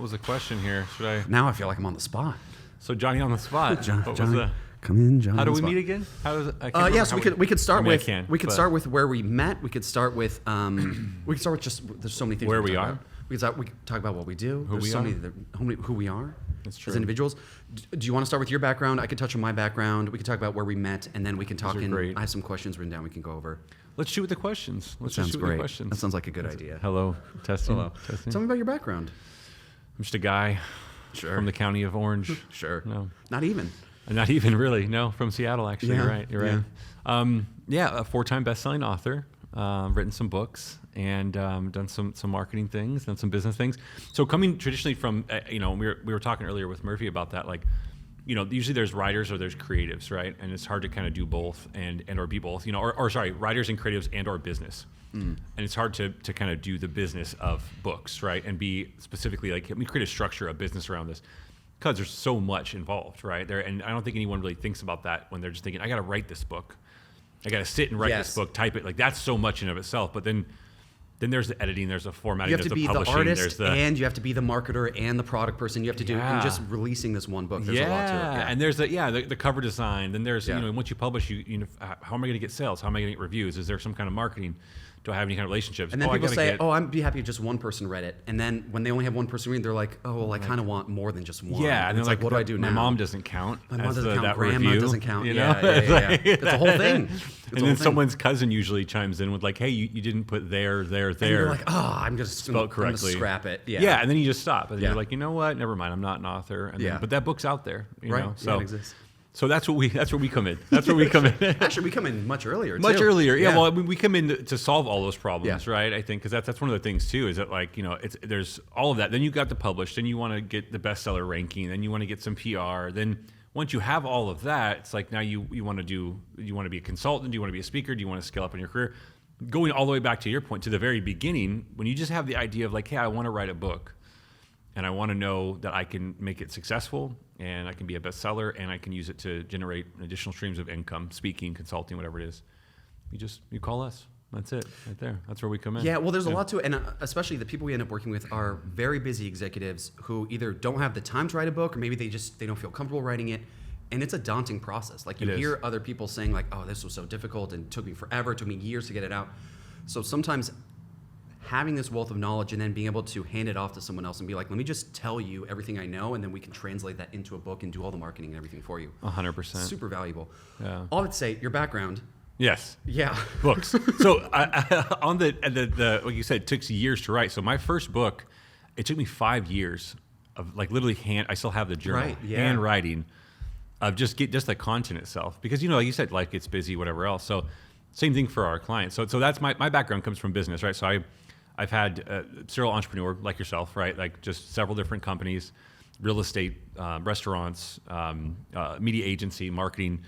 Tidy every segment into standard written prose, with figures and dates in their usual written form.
What was the question here? Should I? Now I feel like I'm on the spot. So Johnny on the spot. Johnny, come in, Johnny. How do on we the spot. meet again? How does it? I can't Yes, we could start with start with where we met. We could start with just there's so many things where we we could are. talk about. We could talk about what we do. Who we are. That's true. As individuals. Do you want to start with your background? I could touch on my background. We could talk about where we met, and then we can talk. Great. I have some questions written down. We can go over. Let's shoot with the questions. That sounds great. That sounds like a good idea. Hello, testing. Hello. Testing. Tell me about your background. I'm just a guy from the county of Orange. Sure. No. Not even. Not even really. No, from Seattle actually. Yeah. You're right. A 4-time best-selling author. Written some books and done some marketing things, done some business things. So coming traditionally from, we were talking earlier with Murphy about that, like, usually there's writers or there's creatives, right? And it's hard to kind of do both and or be both, writers and creatives and or business. And it's hard to kind of do the business of books, right? And be specifically like, create a structure, a business around this. Because there's so much involved, right? And I don't think anyone really thinks about that when they're just thinking, I got to write this book. I got to sit and write this book, type it. Like, that's so much in of itself. But then there's the editing, there's the formatting, there's the publishing. You have to be the artist, and you have to be the marketer and the product person. You have to do, and just releasing this one book, there's a lot to it. Yeah. And there's the cover design. Then there's, once you publish, how am I going to get sales? How am I going to get reviews? Is there some kind of marketing? Do I have any kind of relationships? And then people say, I'd be happy if just one person read it. And then when they only have one person reading, they're like, oh, well, I kind of want more than just one. Yeah. And it's like, what do I do now? My mom doesn't count. My mom doesn't count. That Grandma review, doesn't count. Yeah. It's a whole thing. And then someone's cousin usually chimes in with like, hey, you didn't put there. And you're like, I'm just spelled correctly. Scrap it. Yeah. And then you just stop. And you're like, you know what? Never mind. I'm not an author. And then, but that book's out there. You know? So it exists. So that's where we come in. That's where we come in. Actually, we come in much earlier. Much earlier, yeah. Well, we come in to solve all those problems, right? I think because that's one of the things too. Is that like there's all of that. Then you got the published. Then you want to get the bestseller ranking. Then you want to get some PR. Then once you have all of that, it's like now you want to be a consultant? Do you want to be a speaker? Do you want to scale up in your career? Going all the way back to your point, to the very beginning, when you just have the idea of like, hey, I want to write a book, and I want to know that I can make it successful, and I can be a bestseller, and I can use it to generate additional streams of income, speaking, consulting, whatever it is. You call us. That's it, right there. That's where we come in. Yeah, well, there's a lot to it, and especially the people we end up working with are very busy executives who either don't have the time to write a book, or maybe they don't feel comfortable writing it, and it's a daunting process. Like, you hear other people saying like, oh, this was so difficult, and it took me forever, it took me years to get it out. So sometimes having this wealth of knowledge and then being able to hand it off to someone else and be like, let me just tell you everything I know, and then we can translate that into a book and do all the marketing and everything for you. 100%. Super valuable. Yeah. All I'd say, your background. Yes. Yeah. Books. So on the like you said, it took years to write. So my first book, it took me 5 years of like literally I still have the journal, handwriting of just the content itself. Because, like you said, life gets busy, whatever else. So same thing for our clients. So that's my background comes from business, right? So I've had serial entrepreneur like yourself, right? Like just several different companies, real estate, restaurants, media agency, marketing.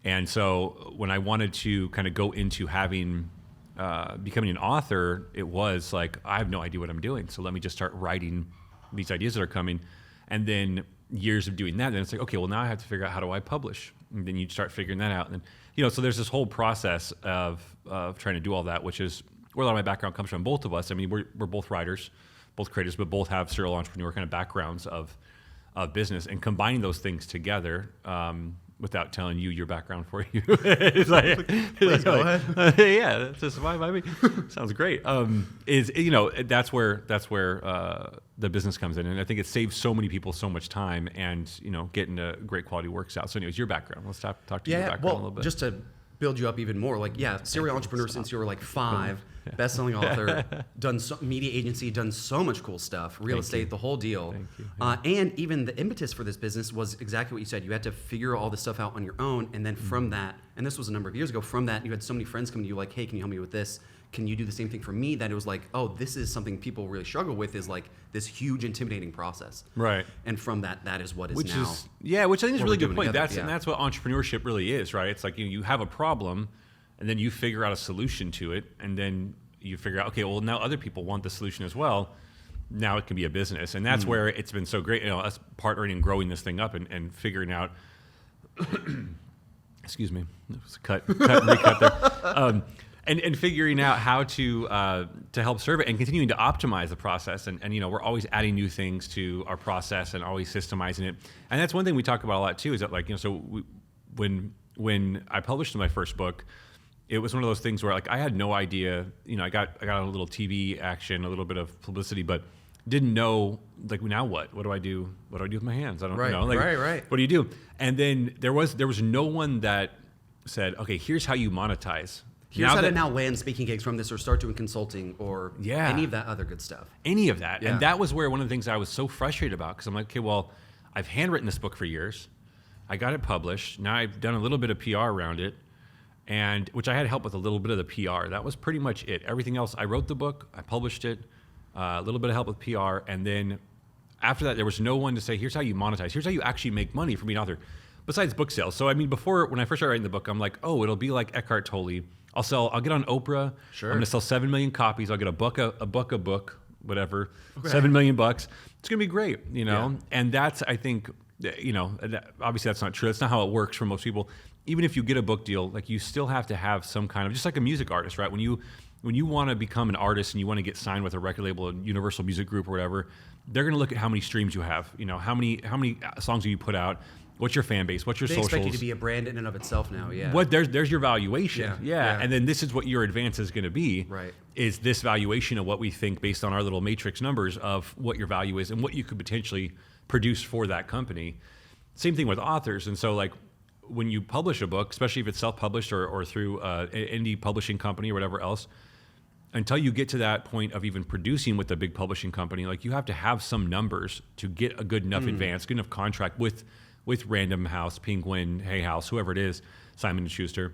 And so when I wanted to kind of go into becoming an author, it was like, I have no idea what I'm doing. So let me just start writing these ideas that are coming. And then years of doing that, then it's like, okay, well now I have to figure out how do I publish? And then you start figuring that out. And then, so there's this whole process of trying to do all that, which is where a lot of my background comes from. Both of us, I mean, we're both writers, both creatives, but both have serial entrepreneur kind of backgrounds of business, and combining those things together, without telling you your background for you. It's like, please go ahead. Yeah, that's just fine by me. Sounds great. That's where the business comes in, and I think it saves so many people so much time, and getting a great quality works out. So, anyways, your background. Let's talk to your background a little bit. Just to build you up even more, like serial entrepreneur since you were like 5, best-selling author, done media agency, done so much cool stuff, real estate, the whole deal. Thank you. Yeah. And even the impetus for this business was exactly what you said. You had to figure all this stuff out on your own, and then from that, and this was a number of years ago, from that you had so many friends come to you like, hey, can you help me with this? Can you do the same thing for me? That it was like, oh, this is something people really struggle with, is like this huge intimidating process. Right. And from that is what is which now. Which I think is a really good point. Together. And that's what entrepreneurship really is, right? It's like you have a problem, and then you figure out a solution to it, and then you figure out, okay, well now other people want the solution as well. Now it can be a business, and that's where it's been so great, us partnering and growing this thing up and figuring out. Excuse me, it was cut and recut there. and figuring out how to help serve it and continuing to optimize the process. And we're always adding new things to our process and always systemizing it. And that's one thing we talk about a lot too, is that when I published my first book, it was one of those things where I had no idea, I got a little TV action, a little bit of publicity, but didn't know now what do I do? What do I do with my hands? I don't know. Right. What do you do? And then there was no one that said, okay, here's how you monetize. Here's how to now land speaking gigs from this, or start doing consulting, or any of that other good stuff. Any of that. Yeah. And that was where one of the things I was so frustrated about, because I'm like, okay, well, I've handwritten this book for years. I got it published. Now I've done a little bit of PR around it, and which I had help with a little bit of the PR. That was pretty much it. Everything else, I wrote the book, I published it, a little bit of help with PR, and then after that, there was no one to say, here's how you monetize. Here's how you actually make money from being an author, besides book sales. So, before, when I first started writing the book, I'm like, oh, it'll be like Eckhart Tolle. I'll get on Oprah. Sure. I'm going to sell 7 million copies. I'll get a book, whatever, okay. $7 million. It's going to be great, Yeah. And that's, I think, obviously that's not true. That's not how it works for most people. Even if you get a book deal, you still have to have some kind of, just like a music artist, right? When you want to become an artist and you want to get signed with a record label, a Universal Music Group or whatever, they're going to look at how many streams you have. How many songs do you put out? What's your fan base? What's your socials? They expect you to be a brand in and of itself now, yeah. There's your valuation. Yeah. And then this is what your advance is going to be. Right. Is this valuation of what we think based on our little matrix numbers of what your value is and what you could potentially produce for that company. Same thing with authors. And so when you publish a book, especially if it's self-published or through an indie publishing company or whatever else, until you get to that point of even producing with a big publishing company, you have to have some numbers to get a good enough advance, good enough contract with Random House, Penguin, Hay House, whoever it is, Simon & Schuster.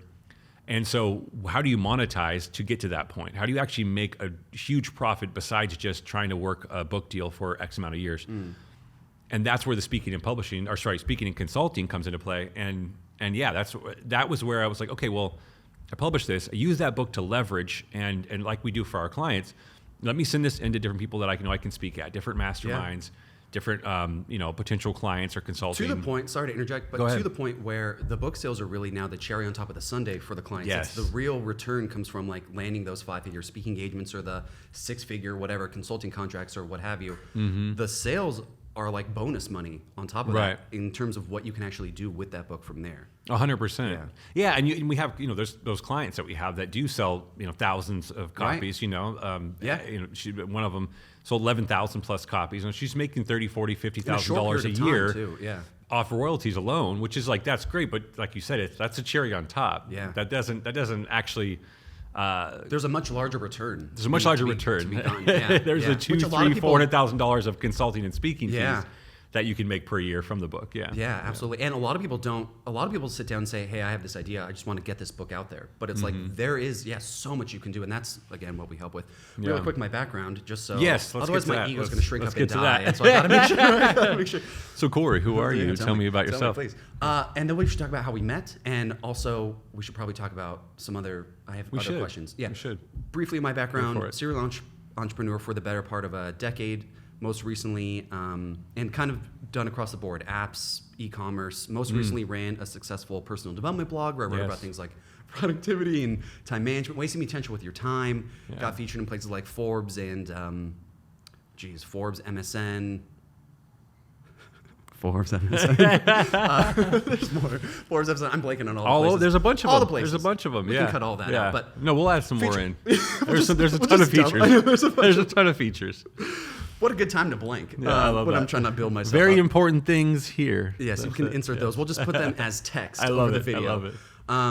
And so how do you monetize to get to that point? How do you actually make a huge profit besides just trying to work a book deal for X amount of years? And that's where the speaking and consulting comes into play. And that was where I was like, okay, well, I published this. I use that book to leverage and like we do for our clients, let me send this into different people that I can speak at, different masterminds, different potential clients or consulting. To the point, sorry to interject, but to the point where the book sales are really now the cherry on top of the sundae for the clients. Yes. The real return comes from landing those 5-figure speaking engagements or the 6-figure whatever consulting contracts or what have you. Mm-hmm. The sales are bonus money on top of that in terms of what you can actually do with that book from there. 100%. Yeah, and we have there's those clients that we have that do sell thousands of copies. One of them sold 11,000 plus copies, and she's making $30,000, $40,000, $50,000 a year too, off royalties alone, which is that's great. But like you said, that's a cherry on top. Yeah, that doesn't actually. There's a much larger return. There's a much larger return. To be done. Yeah. There's a $200,000, $400,000 of consulting and speaking fees that you can make per year from the book. Yeah, absolutely. And a lot of people don't. A lot of people sit down and say, "Hey, I have this idea. I just want to get this book out there." But it's there is so much you can do, and that's again what we help with. Really quick, my background, just so otherwise my ego's going to shrink up and die. And so I got to make sure. So Corey, who are you? Tell me about yourself, please. And then we should talk about how we met, and also we should probably talk about some other. I have other questions. Yeah, we should. Briefly, my background: serial entrepreneur for the better part of a decade. Most recently, and kind of done across the board, apps, e-commerce. Most recently ran a successful personal development blog where I wrote about things like productivity and time management, wasting attention with your time. Got featured in places like Forbes and, Forbes, MSN. Forbes, MSN. There's more. Forbes, MSN. I'm blanking on all the places. There's a bunch of all them. The places. There's a bunch of them. We can cut all that out. But no, we'll add some more in. There's a ton of features. There's a ton of features. What a good time to blank when I'm trying to build myself Very up. important things here. Yes, you can insert those. We'll just put them as text over the video. I love it.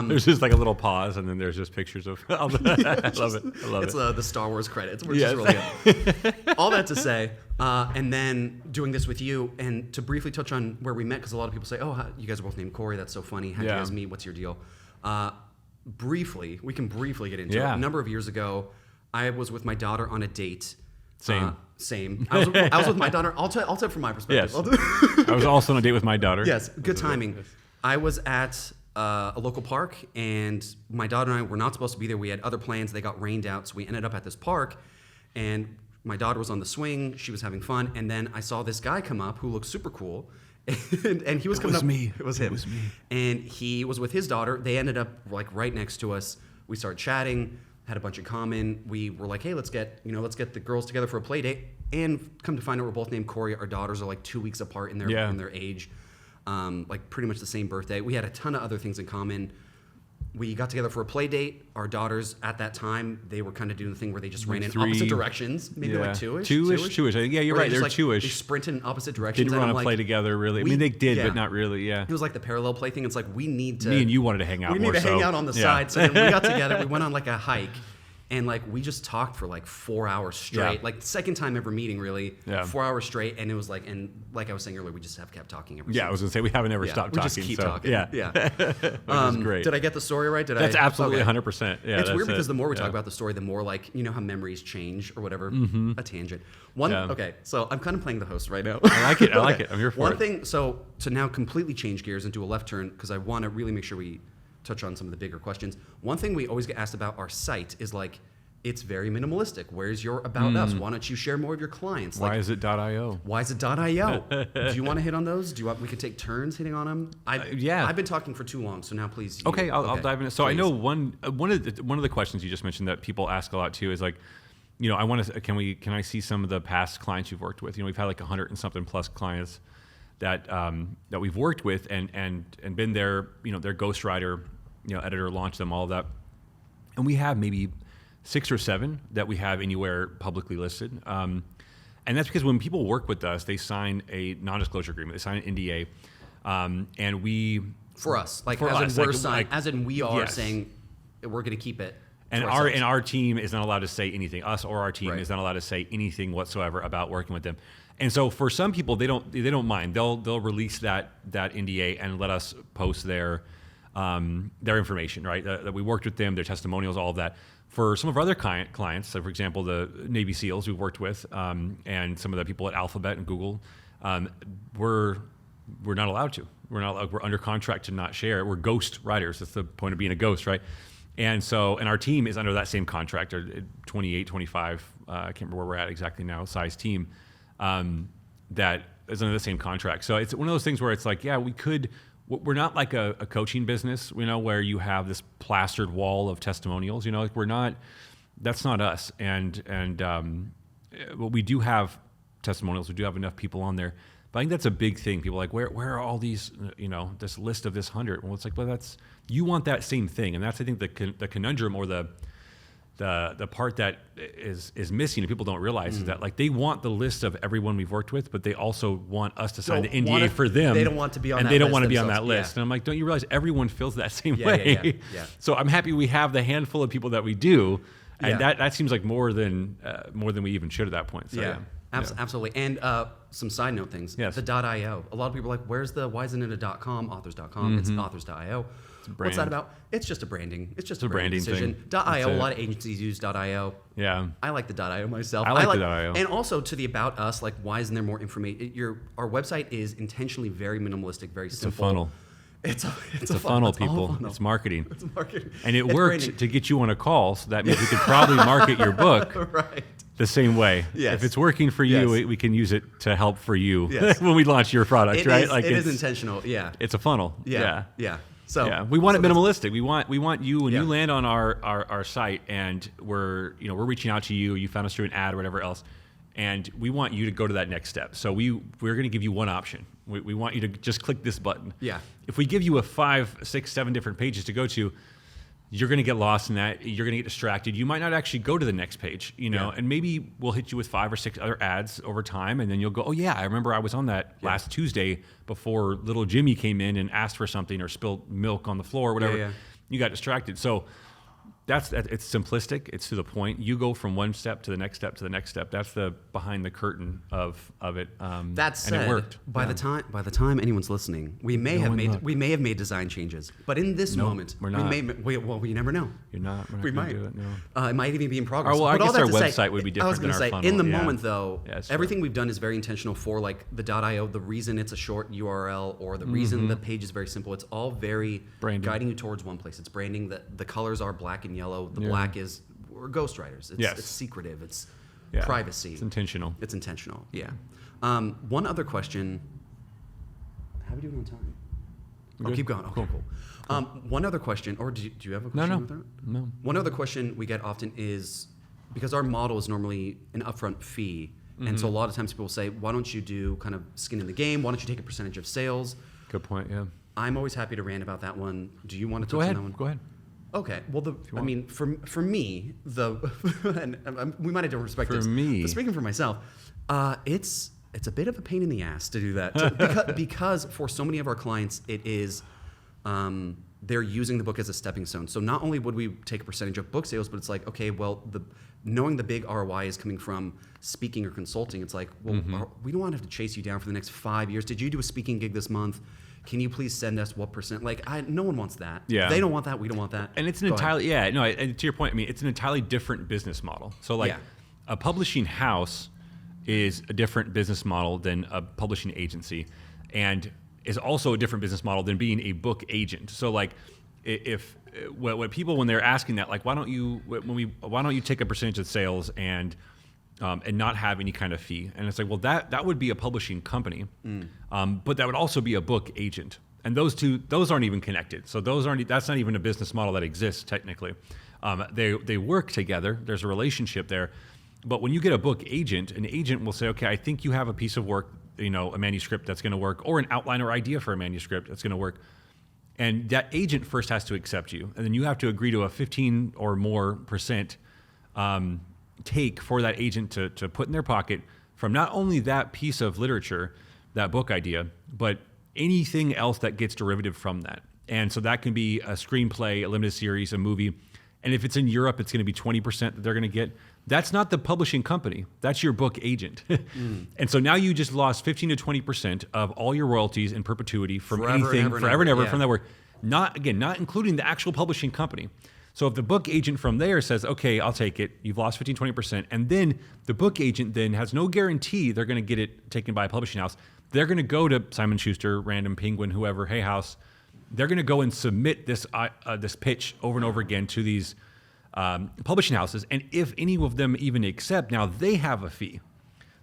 There's just a little pause, and then there's just pictures of. I love it. It's the Star Wars credits. We're just really good. All that to say, and then doing this with you, and to briefly touch on where we met, because a lot of people say, "Oh, you guys are both named Corey. That's so funny. How did you guys meet? What's your deal?" We can briefly get into it. A number of years ago, I was with my daughter on a date. Same. I was with my daughter. I'll tell from my perspective. Yes. I was also on a date with my daughter. Yes, good timing. Yes. I was at a local park, and my daughter and I were not supposed to be there. We had other plans. They got rained out, so we ended up at this park, and my daughter was on the swing. She was having fun, and then I saw this guy come up who looked super cool, and he was coming up. It was him. It was me. And he was with his daughter. They ended up right next to us. We started chatting. had a bunch in common. We were like, hey, let's get the girls together for a play date. And come to find out, we're both named Corey. Our daughters are like 2 weeks apart in their age, like pretty much the same birthday. We had a ton of other things in common. We got together for a play date. Our daughters at that time, they were kind of doing the thing where they just ran in opposite directions. Maybe like two-ish. Two-ish. Yeah, you're right. They're like, two-ish. They sprinted in opposite directions. Didn't want to play together, really. I mean, they did, but not really, yeah. It was like the parallel play thing. It's like, we need to... Me and you wanted to hang out more. We need to hang out on the side. So then we got together. We went on like a hike. And like we just talked for like 4 hours straight. Yeah. Like second time ever meeting, really. Yeah. 4 hours straight, and it was like, and like I was saying earlier, we just have kept talking ever since. Yeah, I was gonna say we haven't ever stopped talking. We just keep talking. Yeah, Which is great. Did I get the story right? That's absolutely 100%. Yeah, it's weird because the more we talk about the story, the more like how memories change or whatever. A tangent. Okay, so I'm kind of playing the host right now. I like it. I like it. I'm here for it. One thing, so to now completely change gears and do a left turn because I want to really make sure we touch on some of the bigger questions. One thing we always get asked about our site is like, it's very minimalistic. Where's your about us? Why don't you share more of your clients? Why is it .io? Why is it .io? Do you want to hit on those? We could take turns hitting on them? I've been talking for too long, so now please. I'll dive in. So please. I know one of the questions you just mentioned that people ask a lot too is like, I want to. Can I see some of the past clients you've worked with? We've had like 100 and something plus clients that we've worked with and been there. Their ghostwriter, editor, launched them, all of that, and we have maybe 6 or 7 that we have anywhere publicly listed. And that's because when people work with us, they sign a non-disclosure agreement. They sign an NDA. And we... For us. As in we are saying we're going to keep it. And our team is not allowed to say anything. Us or our team is not allowed to say anything whatsoever about working with them. And so for some people, they don't mind. They'll release that NDA and let us post their information, right? That we worked with them, their testimonials, all of that. For some of our other clients, so for example, the Navy SEALs we've worked with, and some of the people at Alphabet and Google, we're not allowed to. We're under contract to not share. We're ghost writers. That's the point of being a ghost, right? And our team is under that same contract, or 28, 25, I can't remember where we're at exactly now, size team, that is under the same contract. So it's one of those things where it's like, yeah, we're not like a coaching business, where you have this plastered wall of testimonials. Like we're not. That's not us. And we do have testimonials. We do have enough people on there. But I think that's a big thing. People are like, where are all these? This list of this 100. Well, it's like, you want that same thing, and that's I think the conundrum or the part that is missing and people don't realize is that like they want the list of everyone we've worked with, but they also want us to sign the NDA for them. They don't want to be on that list. And they don't want to be on that list. And I'm like, don't you realize everyone feels that same way? Yeah. So I'm happy we have the handful of people that we do, and that seems like more than we even should at that point. So, Absolutely. And some side note things. Yes. The .io. A lot of people are like, why isn't it a .com? Authrs.com. It's Authrs.io. What's that about? It's just a branding. It's just a branding decision. Thing. .io. A lot of agencies use .io. Yeah. I like the .io myself. I like the .io. And also to the about us, like why isn't there more information? Our website is intentionally very minimalistic, very simple. It's a funnel. It's a funnel, people. It's marketing. It's marketing. And it worked branding. To get you on a call, so that means we could probably market your book the same way. Yes. If it's working for you, we can use it to help for you when we launch your product, right? It is intentional, It's a funnel. Yeah. So we want it minimalistic. We want you when you land on our site and we're reaching out to you. You found us through an ad or whatever else, and we want you to go to that next step. So we're going to give you one option. We want you to just click this button. Yeah. If we give you a 5, 6, 7 different pages to go to, you're going to get lost in that. You're going to get distracted. You might not actually go to the next page, and maybe we'll hit you with 5 or 6 other ads over time, and then you'll go, oh yeah, I remember I was on that last Tuesday before little Jimmy came in and asked for something or spilled milk on the floor or whatever. Yeah. You got distracted. So it's simplistic. It's to the point. You go from one step to the next step to the next step. That's the behind the curtain of it. That said, and it worked. By the time anyone's listening, we may have made design changes. But in this moment, we're not. We never know. You're not. We might. Do it, no. It might even be in progress. I guess our website would be different than our funnel. In the moment, though, everything we've done is very intentional for like the .io. The reason it's a short URL or the reason the page is very simple. It's all very guiding you towards one place. It's branding. The colors are black and yellow. The black we're ghostwriters. It's secretive. It's privacy. It's intentional. Yeah. One other question. How are we doing on time? I'll keep going. Okay, cool. One other question, or do you have a question? With that? No. One other question we get often is, because our model is normally an upfront fee, and so a lot of times people say, why don't you do kind of skin in the game? Why don't you take a percentage of sales? Good point, yeah. I'm always happy to rant about that one. Do you want to touch on that one? Go ahead. Okay. Well, I mean, for me, and we might have different perspectives. But speaking for myself, it's a bit of a pain in the ass to do that because for so many of our clients, it is they're using the book as a stepping stone. So not only would we take a percentage of book sales, but it's like, okay, well, knowing the big ROI is coming from speaking or consulting, it's like, well, we don't want to have to chase you down for the next 5 years. Did you do a speaking gig this month? Can you please send us what percent? Like, no one wants that. Yeah. They don't want that. We don't want that. And it's an and to your point, I mean, it's an entirely different business model. So like a publishing house is a different business model than a publishing agency, and is also a different business model than being a book agent. So like when people, when they're asking that, like, why don't you take a percentage of sales and not have any kind of fee? And it's like, well, that would be a publishing company, but that would also be a book agent, and those aren't even connected. So that's not even a business model that exists technically. They work together. There's a relationship there. But when you get a book agent, an agent will say, okay, I think you have a piece of work, a manuscript that's going to work, or an outline or idea for a manuscript that's going to work. And that agent first has to accept you, and then you have to agree to a 15 or more percent take for that agent to put in their pocket from not only that piece of literature, that book idea, but anything else that gets derivative from that. And so that can be a screenplay, a limited series, a movie. And if it's in Europe, it's going to be 20% that they're going to get. That's not the publishing company. That's your book agent. And so now you just lost 15 to 20% of all your royalties in perpetuity from anything forever and ever from that work. Not including the actual publishing company. So if the book agent from there says, okay, I'll take it, you've lost 15, 20%, and then the book agent then has no guarantee they're going to get it taken by a publishing house. They're going to go to Simon Schuster, Random Penguin, whoever, Hay House. They're going to go and submit this pitch over and over again to these publishing houses, and if any of them even accept, now they have a fee.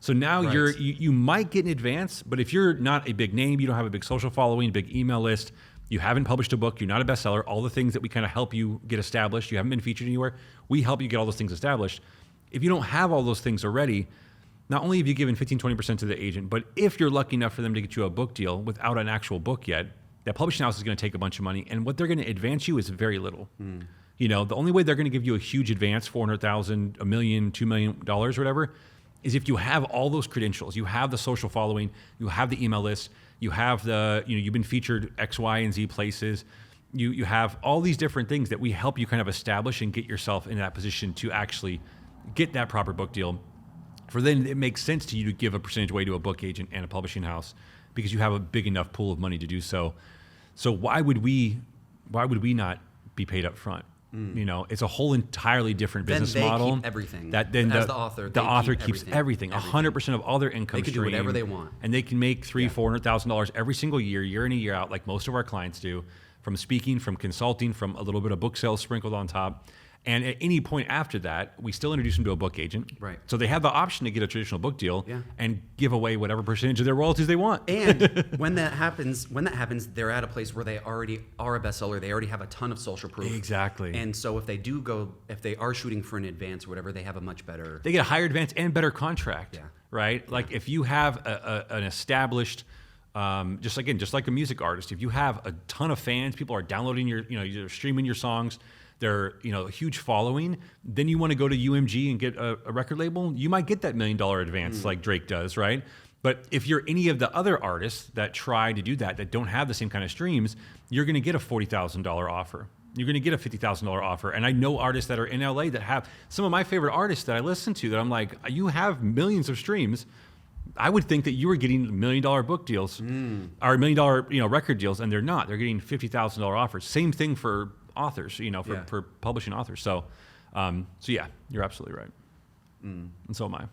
So now you might get an advance, but if you're not a big name, you don't have a big social following, big email list, you haven't published a book, you're not a bestseller, all the things that we kind of help you get established, you haven't been featured anywhere, we help you get all those things established. If you don't have all those things already, not only have you given 15, 20% to the agent, but if you're lucky enough for them to get you a book deal without an actual book yet, that publishing house is going to take a bunch of money, and what they're going to advance you is very little. The only way they're going to give you a huge advance, $400,000, $1 million, $2 million, or whatever, is if you have all those credentials. You have the social following, you have the email list, you have you've been featured X, Y, and Z places. You have all these different things that we help you kind of establish and get yourself in that position to actually get that proper book deal. For then it makes sense to you to give a percentage away to a book agent and a publishing house because you have a big enough pool of money to do so. So why would we not be paid up front? It's a whole entirely different business model. Keep everything. That then as the author keeps everything. 100% of all their income stream. They can do whatever they want, and they can make $300,000-$400,000 every single year in and year out, like most of our clients do, from speaking, from consulting, from a little bit of book sales sprinkled on top. And at any point after that, we still introduce them to a book agent. Right. So they have the option to get a traditional book deal and give away whatever percentage of their royalties they want. And when that happens, they're at a place where they already are a bestseller. They already have a ton of social proof. Exactly. And so if they are shooting for an advance or whatever, they have a much better. They get a higher advance and better contract. Yeah. Right. Yeah. Like if you have an established. Just like a music artist, if you have a ton of fans, people are downloading you're streaming your songs, they're a huge following, then you want to go to UMG and get a record label, you might get that $1 million advance like Drake does, right? But if you're any of the other artists that try to do that don't have the same kind of streams, you're going to get a $40,000 offer. You're going to get a $50,000 offer. And I know artists that are in LA that have some of my favorite artists that I listen to that I'm like, you have millions of streams. I would think that you were getting $1 million book deals or $1 million record deals, and they're not. They're getting $50,000 offers. Same thing for authors, for publishing authors. So, yeah, you're absolutely right. And so am I.